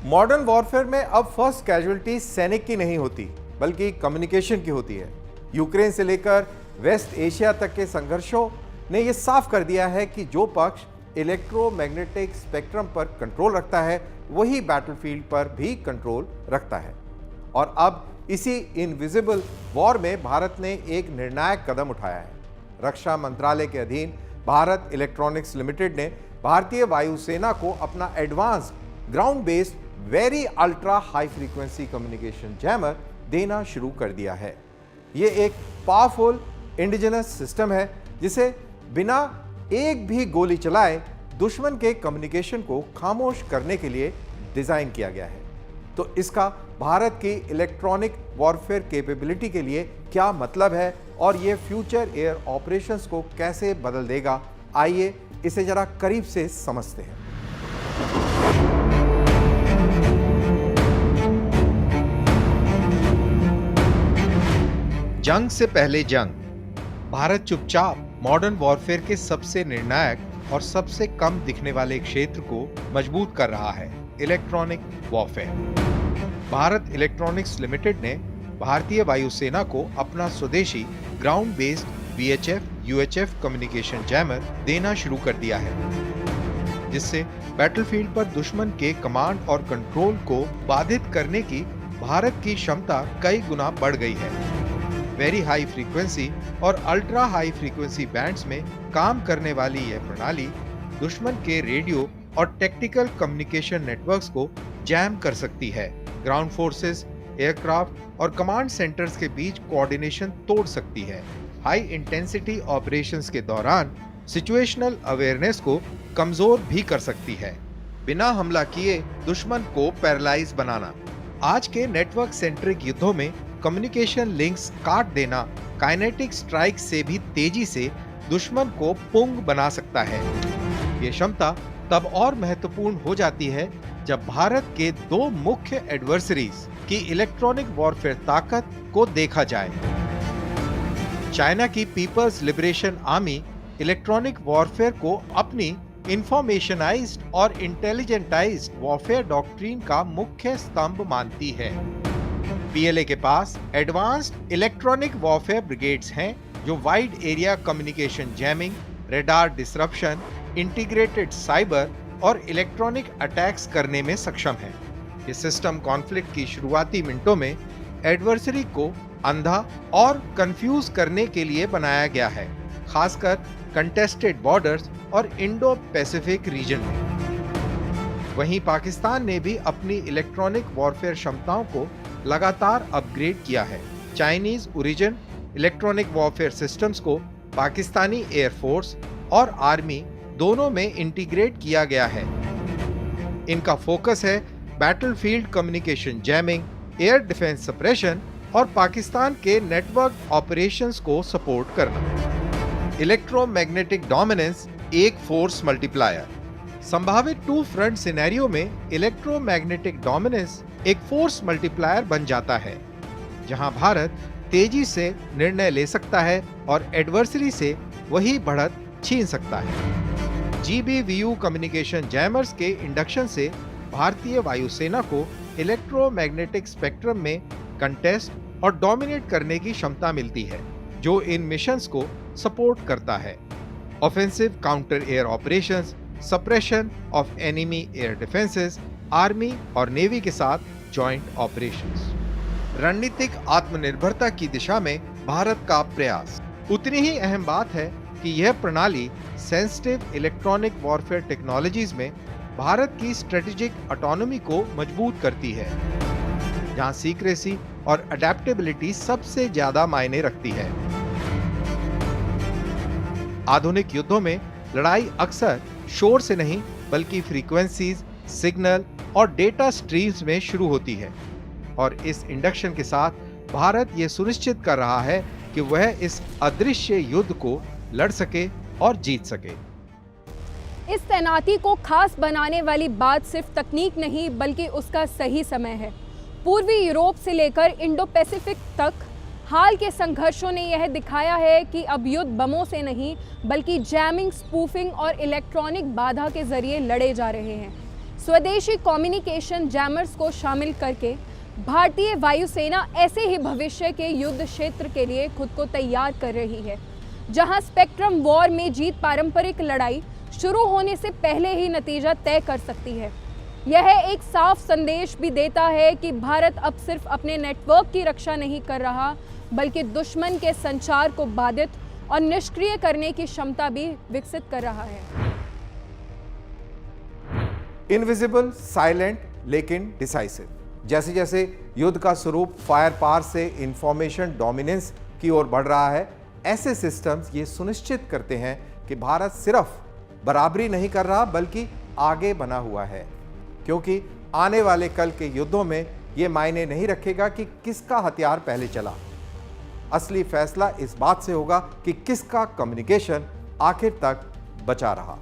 Modern warfare में अब first casualty सैनिक की नहीं होती बल्कि कम्युनिकेशन की होती है। यूक्रेन से लेकर वेस्ट एशिया तक के संघर्षों ने यह साफ कर दिया है कि जो पक्ष इलेक्ट्रोमैग्नेटिक स्पेक्ट्रम पर कंट्रोल रखता है वही बैटलफील्ड पर भी कंट्रोल रखता है। और अब इसी इनविजिबल वॉर में भारत ने एक निर्णायक कदम उठाया है। रक्षा मंत्रालय के अधीन भारत इलेक्ट्रॉनिक्स लिमिटेड ने भारतीय वायुसेना को अपना advanced ground based very ultra high frequency communication jammer देना शुरू कर दिया है। यह एक पावरफुल इंडिजिनस सिस्टम है जिसे बिना एक भी गोली चलाए दुश्मन के कम्युनिकेशन को खामोश करने के लिए डिजाइन किया गया है। तो इसका भारत की इलेक्ट्रॉनिक वॉरफेयर कैपेबिलिटी के लिए क्या मतलब है और यह फ्यूचर एयर ऑपरेशंस को कैसे बदल देगा, आइए इसे जरा करीब से समझते हैं। जंग से पहले जंग, भारत चुपचाप मॉडर्न वॉरफेयर के सबसे निर्णायक और सबसे कम दिखने वाले क्षेत्र को मजबूत कर रहा है, electronic warfare. Bharat electronics limited ने भारतीय वायुसेना को अपना स्वदेशी ground based VHF UHF communication jammer देना शुरू कर दिया है, जिससे बैटलफील्ड पर दुश्मन के कमांड और कंट्रोल को बाधित करने की भारत की क्षमता कई गुना बढ़ गई है। वेरी हाई फ्रीक्वेंसी और अल्ट्रा हाई फ्रीक्वेंसी बैंड्स में काम करने वाली यह प्रणाली दुश्मन के रेडियो और टेक्टिकल कम्युनिकेशन नेटवर्क्स को जैम कर सकती है। ग्राउंड फोर्सेस, एयरक्राफ्ट और कमांड सेंटर्स के बीच कोऑर्डिनेशन तोड़ सकती है। हाई इंटेंसिटी ऑपरेशंस के दौरान सिचुएशनल अवेयरनेस को कमजोर भी कर सकती है, बिना हमला किए दुश्मन को पैरालाइज बनाना। आज के नेटवर्क सेंट्रिक युद्धों में कम्युनिकेशन लिंक्स काट देना काइनेटिक स्ट्राइक से भी तेजी से दुश्मन को पुंग बना सकता है। ये क्षमता तब और महत्वपूर्ण हो जाती है जब भारत के दो मुख्य एडवर्सरीज की इलेक्ट्रॉनिक वॉरफेयर ताकत को देखा जाए। चाइना की people's liberation army electronic warfare को अपनी इंफॉर्मेशनाइज्ड और इंटेलिजेंटाइज्ड वॉरफेयर डॉक्ट्रिन का मुख्य स्तंभ मानती है। PLA के पास एडवांस्ड इलेक्ट्रॉनिक वॉरफेयर ब्रिगेड्स हैं जो wide area communication jamming, radar disruption, integrated cyber और इलेक्ट्रॉनिक अटैक्स करने में सक्षम है। ये सिस्टम कॉन्फ्लिक्ट की शुरुआती मिनटों में एडवर्सरी को अंधा और कंफ्यूज करने के लिए बनाया गया है, खासकर कंटेस्टेड बॉर्डर्स और इंडो पैसिफिक रीजन में। वहीं पाकिस्तान ने भी अपनी इलेक्ट्रॉनिक वॉरफेयर क्षमताओं को लगातार अपग्रेड किया है। Chinese origin electronic warfare systems को पाकिस्तानी एयरफोर्स और आर्मी दोनों में इंटीग्रेट किया गया है। इनका फोकस है battlefield communication jamming, air defence suppression और पाकिस्तान के नेटवर्क ऑपरेशंस को सपोर्ट करना। इलेक्ट्रोमैग्नेटिक डोमिनेंस एक फोर्स मल्टीप्लायर। संभावित टू फ्रंट सिनेरियो में इलेक्ट्रोमैग्नेटिक डोमिनेंस एक फोर्स मल्टीप्लायर बन जाता है, जहां भारत तेजी से निर्णय ले सकता है और एडवर्सरी से वही बढ़त छीन सकता है। GBVU कम्युनिकेशन जैमर्स के इंडक्शन से भारतीय वायुसेना को इलेक्ट्रोमैग्नेटिक स्पेक्ट्रम में कंटेस्ट और डोमिनेट करने की क्षमता मिलती है, जो इन मिशंस को सपोर्ट करता है। Offensive counter air operations, suppression of enemy air defences, army और नेवी के साथ जॉइंट ऑपरेशंस। रणनीतिक आत्मनिर्भरता की दिशा में भारत का प्रयास। उतनी ही अहम बात है कि यह प्रणाली सेंसिटिव इलेक्ट्रॉनिक वॉरफेयर टेक्नोलॉजीज में भारत की स्ट्रेटेजिक ऑटोनॉमी को मजबूत करती है, जहां सीक्रेसी और अडेप्टेबिलिटी सबसे ज्यादा मायने रखती है। आधुनिक युद्धों में लड़ाई अक्सर शोर से नहीं बल्कि फ्रीक्वेंसीज, सिग्नल और डेटा स्ट्रीम्स में शुरू होती है, और इस इंडक्शन के साथ भारत ये सुनिश्चित कर रहा है कि वह इस अदृश्य युद्ध को लड़ सके और जीत सके। इस तैनाती को खास बनाने वाली बात सिर्फ तकनीक नहीं बल्कि उसका सही समय है। पूर्वी यूरोप से लेकर इंडो पैसिफिक तक हाल के संघर्षों ने यह दिखाया है कि अब युद्ध बमों से नहीं बल्कि जैमिंग, स्पूफिंग और इलेक्ट्रॉनिक बाधा के जरिए लड़े जा रहे हैं। स्वदेशी कम्युनिकेशन जैमर्स को शामिल करके भारतीय वायुसेना ऐसे ही भविष्य के युद्ध क्षेत्र के लिए खुद को तैयार कर रही है, जहां स्पेक्ट्रम वॉर में जीत पारंपरिक लड़ाई शुरू होने से पहले ही नतीजा तय कर सकती है। यह एक साफ संदेश भी देता है कि भारत अब सिर्फ अपने नेटवर्क की रक्षा नहीं कर रहा, बल्कि दुश्मन के संचार को बाधित और निष्क्रिय करने की क्षमता भी विकसित कर रहा है। इनविजिबल, साइलेंट लेकिन डिसाइसिव। जैसे जैसे युद्ध का स्वरूप फायर पावर से इंफॉर्मेशन डोमिनेंस की ओर बढ़ रहा है, ऐसे सिस्टम्स ये सुनिश्चित करते हैं कि भारत सिर्फ बराबरी नहीं कर रहा बल्कि आगे बना हुआ है, क्योंकि आने वाले कल के युद्धों में ये मायने नहीं रखेगा कि किसका हथियार पहले चला। असली फैसला इस बात से होगा कि किसका कम्युनिकेशन आखिर तक बचा रहा।